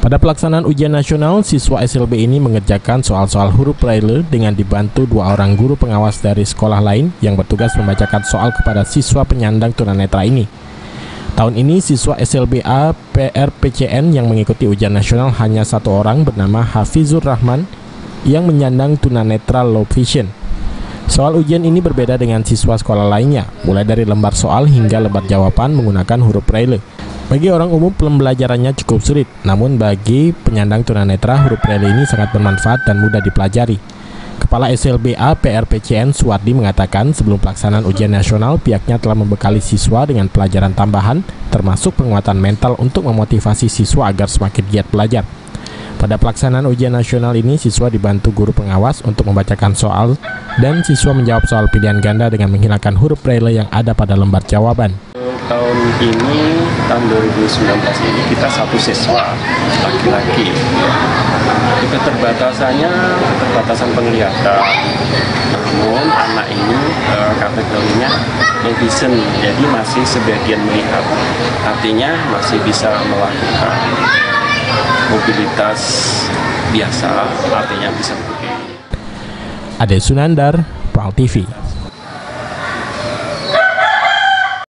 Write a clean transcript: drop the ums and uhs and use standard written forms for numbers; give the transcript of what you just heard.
Pada pelaksanaan ujian nasional, siswa SLB ini mengerjakan soal-soal huruf Braille dengan dibantu 2 orang guru pengawas dari sekolah lain yang bertugas membacakan soal kepada siswa penyandang tunanetra ini. Tahun ini, siswa SLBA PRPCN yang mengikuti ujian nasional hanya 1 orang bernama Hafizur Rahman yang menyandang tunanetra low vision. Soal ujian ini berbeda dengan siswa sekolah lainnya, mulai dari lembar soal hingga lembar jawaban menggunakan huruf Braille. Bagi orang umum, pembelajarannya cukup sulit, namun bagi penyandang tunanetra, huruf Braille ini sangat bermanfaat dan mudah dipelajari. Kepala SLBA PRPCN Suwardi mengatakan sebelum pelaksanaan ujian nasional, pihaknya telah membekali siswa dengan pelajaran tambahan, termasuk penguatan mental untuk memotivasi siswa agar semakin giat belajar. Pada pelaksanaan ujian nasional ini, siswa dibantu guru pengawas untuk membacakan soal, dan siswa menjawab soal pilihan ganda dengan menghilangkan huruf Braille yang ada pada lembar jawaban. Tahun ini, tahun 2019 ini kita 1 siswa laki-laki. Keterbatasan penglihatan. Namun anak ini kategorinya low vision, jadi masih sebagian melihat. Artinya masih bisa melakukan mobilitas biasa, artinya bisa berdiri. Ade Sunandar, PRAL TV.